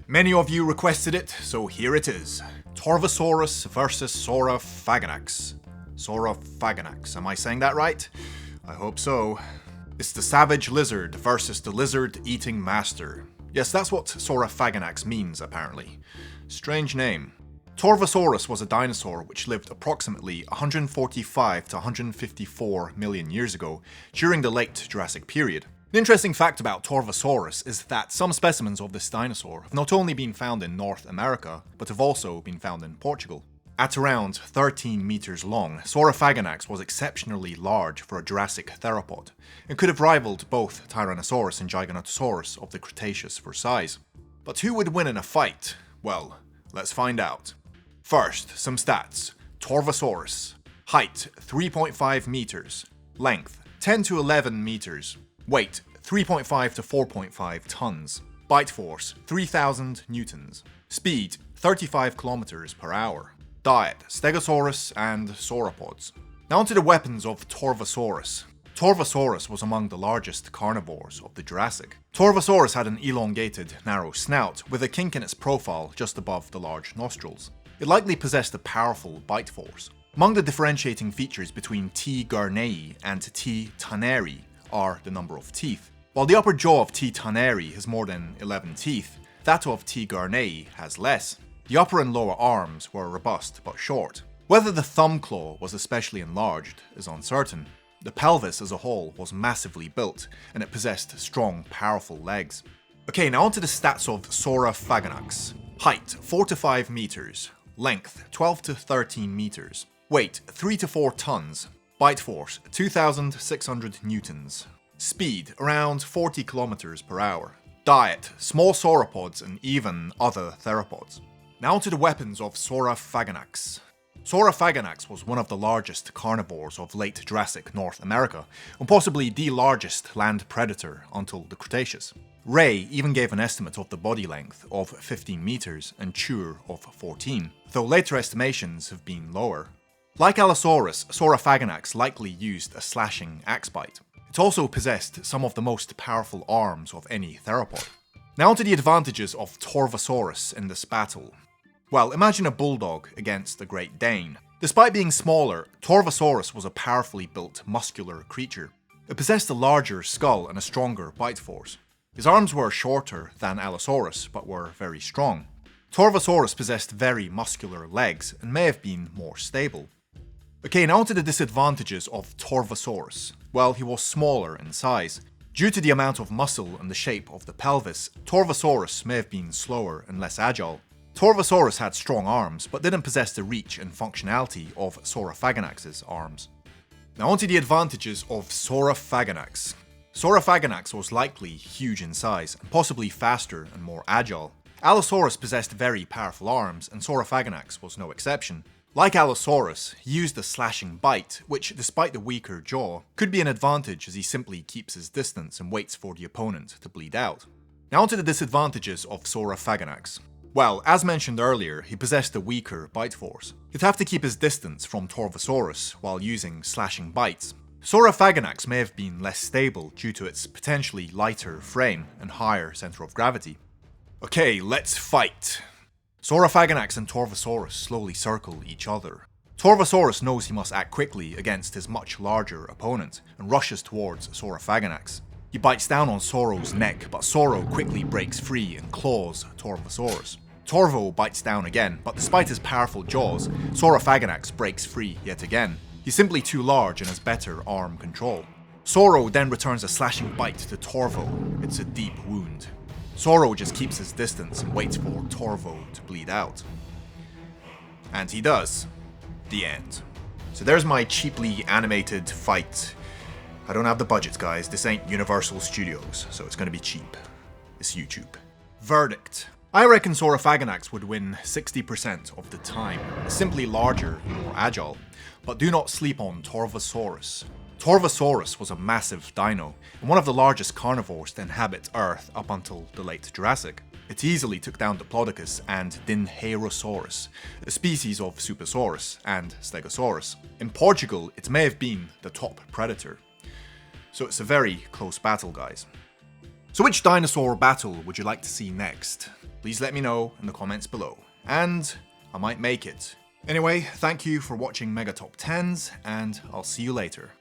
Many of you requested it, so here it is. Torvosaurus versus Saurophaganax. Saurophaganax, am I saying that right? I hope so. It's the savage lizard versus the lizard-eating master. Yes, that's what Saurophaganax means, apparently. Strange name. Torvosaurus was a dinosaur which lived approximately 145 to 154 million years ago during the late Jurassic period. An interesting fact about Torvosaurus is that some specimens of this dinosaur have not only been found in North America, but have also been found in Portugal. At around 13 meters long, Saurophaganax was exceptionally large for a Jurassic theropod, and could have rivaled both Tyrannosaurus and Giganotosaurus of the Cretaceous for size. But who would win in a fight? Well, let's find out. First, some stats. Torvosaurus. Height, 3.5 meters. Length, 10 to 11 meters. Weight, 3.5 to 4.5 tons. Bite force, 3,000 newtons. Speed, 35 kilometers per hour. Diet, Stegosaurus and sauropods. Now onto the weapons of Torvosaurus. Torvosaurus was among the largest carnivores of the Jurassic. Torvosaurus had an elongated, narrow snout with a kink in its profile just above the large nostrils. It likely possessed a powerful bite force. Among the differentiating features between T. garneyi and T. tanneri are the number of teeth. While the upper jaw of T. tanneri has more than 11 teeth, that of T. garneyi has less. The upper and lower arms were robust but short. Whether the thumb claw was especially enlarged is uncertain. The pelvis as a whole was massively built, and it possessed strong, powerful legs. Okay, now onto the stats of Saurophaganax. Height, 4 to 5 meters. Length, 12 to 13 meters. Weight, 3 to 4 tons. Bite force, 2,600 newtons. Speed, around 40 kilometers per hour. Diet, small sauropods and even other theropods. Now to the weapons of Saurophaganax. Saurophaganax was one of the largest carnivores of late Jurassic North America, and possibly the largest land predator until the Cretaceous. Ray even gave an estimate of the body length of 15 meters and Chur of 14, though later estimations have been lower. Like Allosaurus, Saurophaganax likely used a slashing axe bite. It also possessed some of the most powerful arms of any theropod. Now onto the advantages of Torvosaurus in this battle. Well, imagine a bulldog against a Great Dane. Despite being smaller, Torvosaurus was a powerfully built, muscular creature. It possessed a larger skull and a stronger bite force. His arms were shorter than Allosaurus, but were very strong. Torvosaurus possessed very muscular legs and may have been more stable. Okay, now onto the disadvantages of Torvosaurus. Well, he was smaller in size. Due to the amount of muscle and the shape of the pelvis, Torvosaurus may have been slower and less agile. Torvosaurus had strong arms, but didn't possess the reach and functionality of Saurophaganax's arms. Now onto the advantages of Saurophaganax. Saurophaganax was likely huge in size, and possibly faster and more agile. Allosaurus possessed very powerful arms, and Saurophaganax was no exception. Like Allosaurus, he used a slashing bite, which, despite the weaker jaw, could be an advantage as he simply keeps his distance and waits for the opponent to bleed out. Now onto the disadvantages of Saurophaganax. Well, as mentioned earlier, he possessed a weaker bite force. He'd have to keep his distance from Torvosaurus while using slashing bites. Saurophaganax may have been less stable due to its potentially lighter frame and higher center of gravity. Okay, let's fight! Saurophaganax and Torvosaurus slowly circle each other. Torvosaurus knows he must act quickly against his much larger opponent and rushes towards Saurophaganax. He bites down on Sauro's neck, but Sauro quickly breaks free and claws Torvosaurus. Torvo bites down again, but despite his powerful jaws, Saurophaganax breaks free yet again. He's simply too large and has better arm control. Sauro then returns a slashing bite to Torvo. It's a deep wound. Sauro just keeps his distance and waits for Torvo to bleed out. And he does. The end. So there's my cheaply animated fight. I don't have the budget, guys. This ain't Universal Studios, so it's gonna be cheap. It's YouTube. Verdict. I reckon Saurophaganax would win 60% of the time. It's simply larger and more agile. But do not sleep on Torvosaurus. Torvosaurus was a massive dino, and one of the largest carnivores to inhabit Earth up until the late Jurassic. It easily took down Diplodocus and Dinosaurus, a species of Supersaurus and Stegosaurus. In Portugal, it may have been the top predator. So it's a very close battle, guys. So which dinosaur battle would you like to see next? Please let me know in the comments below, and I might make it. Anyway, thank you for watching Mega Top 10s, and I'll see you later.